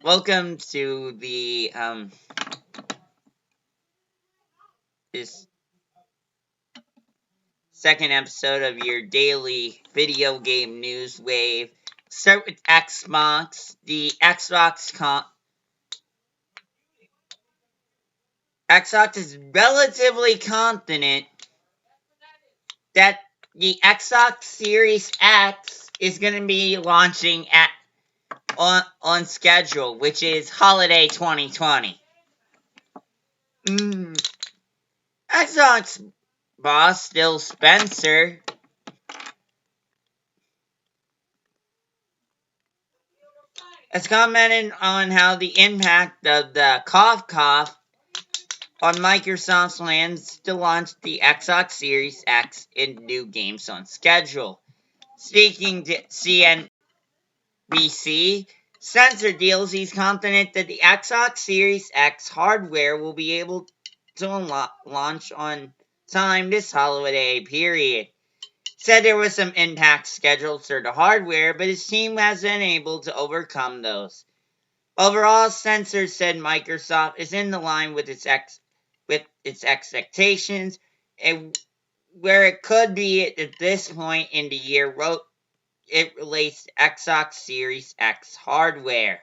welcome to the this second episode of your daily video game news wave. Start with Xbox. The Xbox is relatively confident that the Xbox Series X is going to be launching on schedule, which is holiday 2020. Xbox boss Phil Spencer has commented on how the impact of the cough on Microsoft's plans to launch the Xbox Series X in new games on schedule. Speaking to CNBC, Spencer deals he's confident that the Xbox Series X hardware will be able to launch on time this holiday period. Said there was some impact scheduled for the hardware, but his team has been able to overcome those. Overall, Spencer said Microsoft is in the line with its expectations, and where it could be at this point in the year, it relates to Xbox Series X hardware.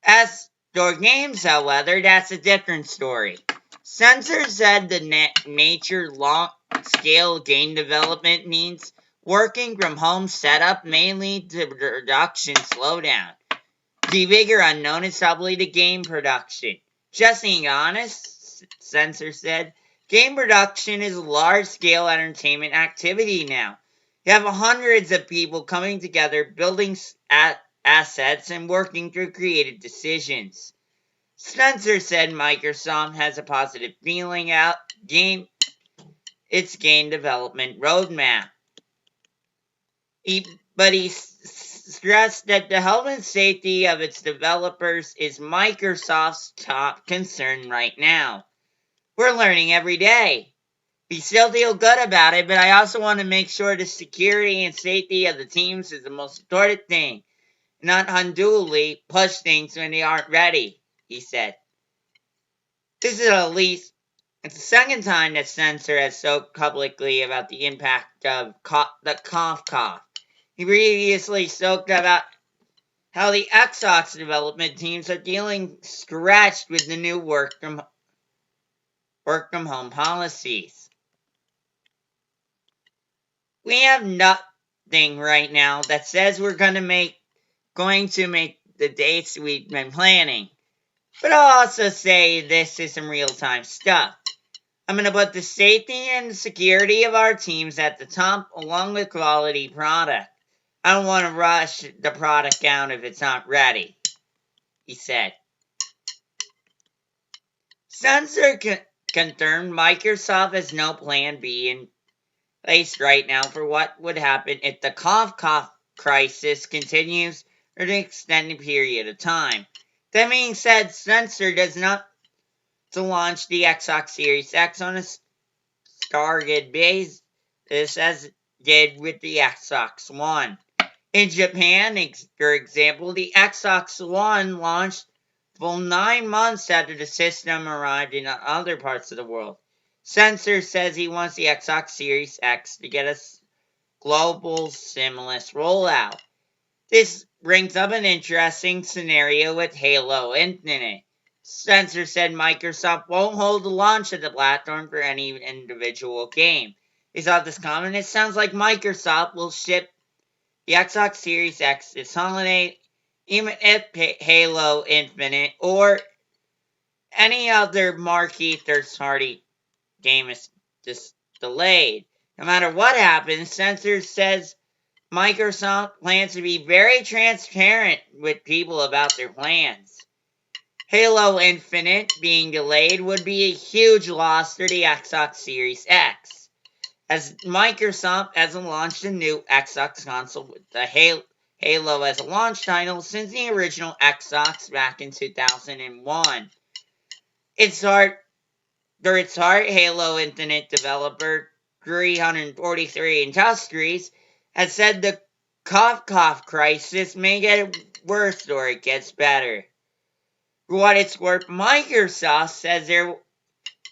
As for games, however, that's a different story. Spencer said the nature long-scale game development means working from home setup may lead to production slowdown. The bigger unknown is probably the game production. Just being honest, Spencer said, game production is a large-scale entertainment activity now. You have hundreds of people coming together, building assets, and working through creative decisions. Spencer said Microsoft has a positive feeling out its game development roadmap. But he stressed that the health and safety of its developers is Microsoft's top concern right now. We're learning every day. We still feel good about it, but I also want to make sure the security and safety of the teams is the most important thing, not unduly push things when they aren't ready, he said. This is it's the second time that Spencer has spoke publicly about the impact of the cough. He previously spoke about how the Xbox development teams are dealing scratched with the new work from home policies. We have nothing right now that says we're going to make the dates we've been planning. But I'll also say this is some real-time stuff. I'm going to put the safety and security of our teams at the top along with quality product. I don't want to rush the product out if it's not ready, he said. Spencer confirmed Microsoft has no plan B in place right now for what would happen if the cough crisis continues for an extended period of time. That being said, Spencer does not to launch the Xbox Series X on a target basis as it did with the Xbox One. In Japan, for example, the Xbox One launched full 9 months after the system arrived in other parts of the world. Spencer says he wants the Xbox Series X to get a global seamless rollout. This brings up an interesting scenario with Halo Infinite. Spencer said Microsoft won't hold the launch of the platform for any individual game. He thought this comment, it sounds like Microsoft will ship the Xbox Series X this holiday, even if Halo Infinite or any other marquee third-party game is just delayed. No matter what happens, Spencer says Microsoft plans to be very transparent with people about their plans. Halo Infinite being delayed would be a huge loss for the Xbox Series X, as Microsoft hasn't launched a new Xbox console with the Halo as a launch title since the original Xbox back in 2001. Its heart Halo Infinite developer 343 Industries has said the cough crisis may get worse or it gets better. For what it's worth, Microsoft says there are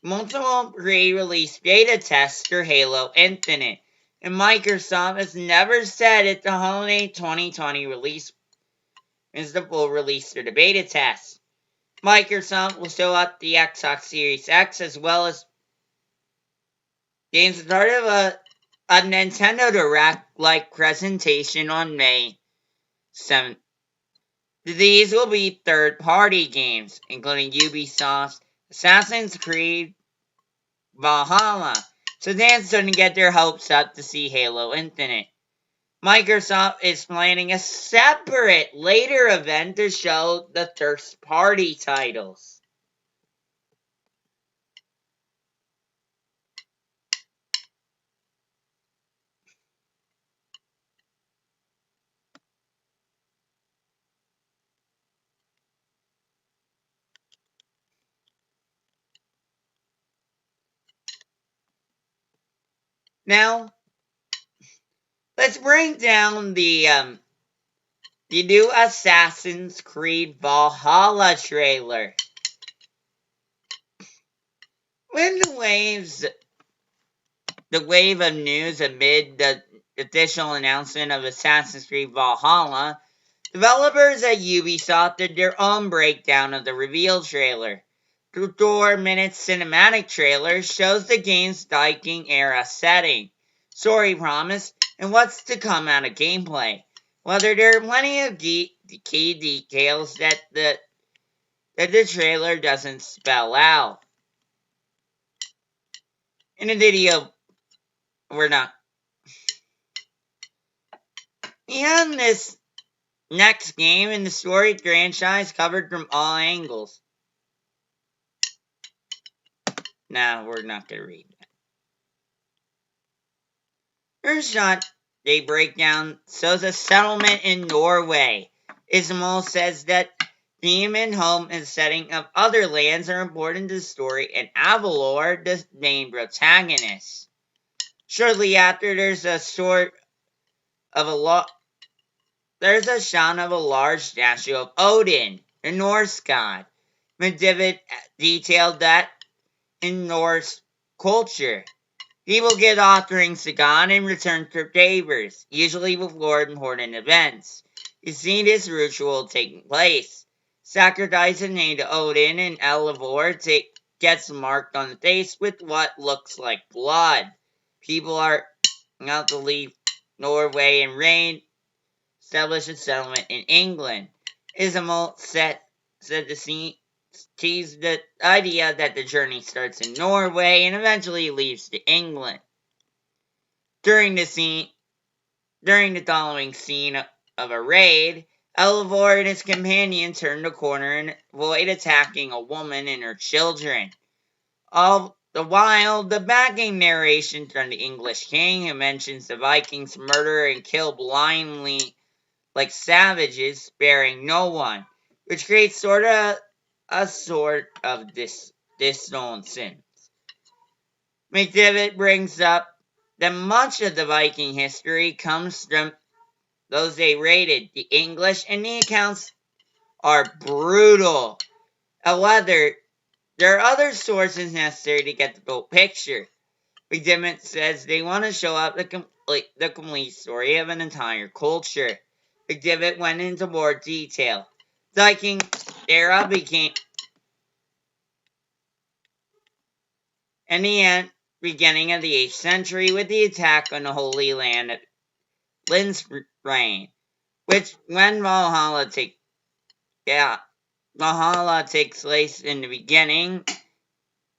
multiple pre-release beta tests for Halo Infinite, and Microsoft has never said if the holiday 2020 release is the full release for the beta test. Microsoft will show up the Xbox Series X as well as games as part of a Nintendo Direct-like presentation on May 7th. These will be third-party games, including Ubisoft's Assassin's Creed Valhalla, so fans shouldn't get their hopes up to see Halo Infinite. Microsoft is planning a separate later event to show the first-party titles. Now, let's break down the new Assassin's Creed Valhalla trailer. When the wave of news amid the official announcement of Assassin's Creed Valhalla, developers at Ubisoft did their own breakdown of the reveal trailer. The 4-minute cinematic trailer shows the game's Viking era setting, story promise, and what's to come out of gameplay. Whether there are plenty of key details that the trailer doesn't spell out. In the video, we're not. Beyond this next game in the storied franchise covered from all angles. Nah, we're not going to read that. First shot, they break down shows a settlement in Norway. Ismail says that theme and home and setting of other lands are important to the story, and Avalor, the main protagonist. Shortly after, there's a shot of a large statue of Odin, the Norse god. Medivh detailed that in Norse culture, people give offerings to God in return for favors, usually before important events. You see this ritual taking place. Sacrifice is made to Odin, and Eivor gets marked on the face with what looks like blood. People are out to leave Norway and establish a settlement in England. Ismail said the teased the idea that the journey starts in Norway and eventually leads to England. During the following scene of a raid, Eivor and his companion turn the corner and avoid attacking a woman and her children. All the while, the backing narration from the English king, who mentions the Vikings murder and kill blindly like savages, sparing no one, which creates a sort of dissonance. Medivh brings up that much of the Viking history comes from those they raided, the English, and the accounts are brutal. However, there are other sources necessary to get the full picture. Medivh says they want to show up the complete story of an entire culture. Medivh went into more detail. The Viking era became in the beginning of the 8th century with the attack on the Holy Land at Lindsrein, which when Valhalla takes place in the beginning,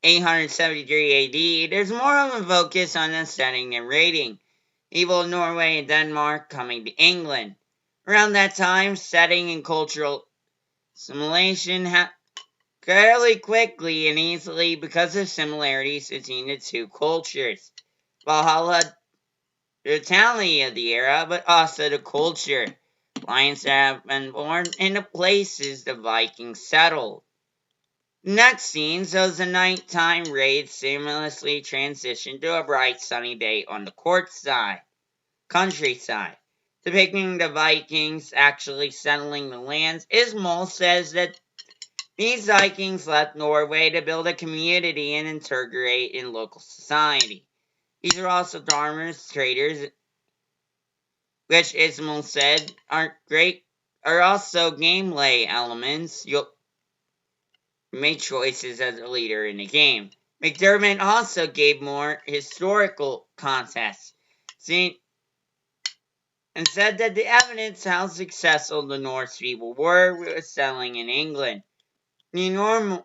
873 AD. There's more of a focus on the setting and raiding. Evil Norway and Denmark coming to England. Around that time, setting and cultural assimilation fairly quickly and easily because of similarities between the two cultures. Valhalla, the totality of the era, but also the culture. Lions that have been born in the places the Vikings settled. Next scene shows the nighttime raid seamlessly transition to a bright sunny day on the countryside. depicting the Vikings actually settling the lands. Ismail says that these Vikings left Norway to build a community and integrate in local society. These are also farmers, traders, which Ismail said are also gameplay elements. You'll make choices as a leader in the game. McDermott also gave more historical context, and said that the evidence how successful the Norse people were with settling in England. The enormous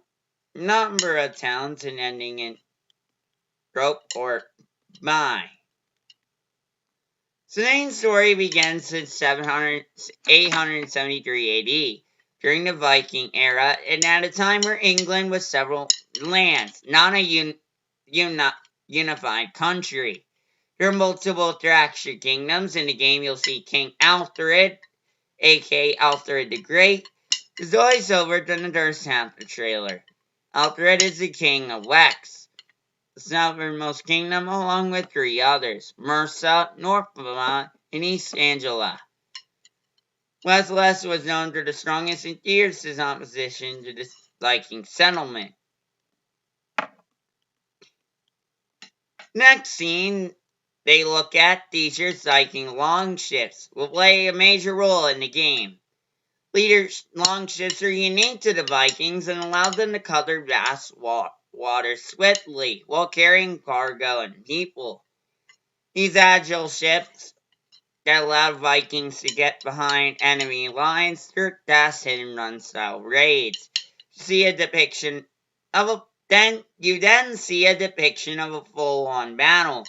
number of towns and ending in trope or my. So the main story begins in 873 AD, during the Viking era, and at a time where England was several lands, not a unified country. There are multiple Thracian kingdoms. In the game, you'll see King Alfred, aka Alfred the Great, is always over than the first half of the trailer. Alfred is the king of Wexford, the southernmost kingdom, along with three others: Mercia, Northumberland, and East Anglia. Wessex was known for the strongest and fiercest opposition to this Viking settlement. Next scene, they look at features Viking longships will play a major role in the game. Longships are unique to the Vikings and allow them to cover vast waters swiftly while carrying cargo and people. These agile ships that allowed Vikings to get behind enemy lines through fast hit and run style raids. You then see a depiction of a full-on battle.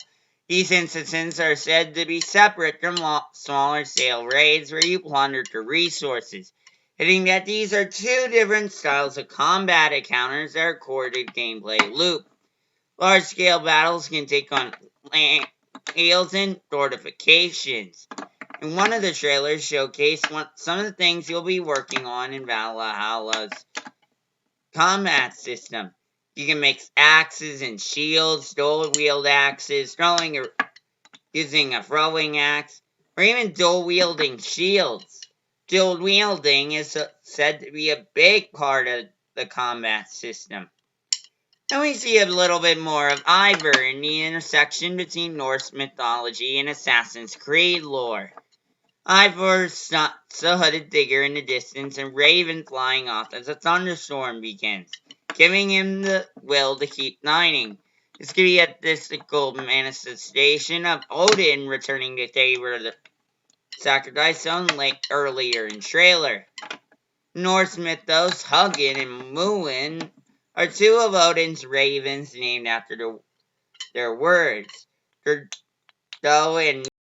These instances are said to be separate from smaller scale raids where you plunder for resources, hitting that these are two different styles of combat encounters that are core to the gameplay loop. Large-scale battles can take on fields and fortifications. And one of the trailers showcased some of the things you'll be working on in Valhalla's combat system. You can make axes and shields, dual-wield axes, using a throwing axe, or even dual-wielding shields. Dual-wielding is said to be a big part of the combat system. And we see a little bit more of Eivor in the intersection between Norse mythology and Assassin's Creed lore. Eivor spots a hooded figure in the distance and Raven flying off as a thunderstorm begins, giving him the will to keep mining. This could be a mystical manifestation of Odin returning to favor the sacrifice zone earlier in trailer. Norse mythos, Hugin and Muin, are two of Odin's ravens named after their words. Though and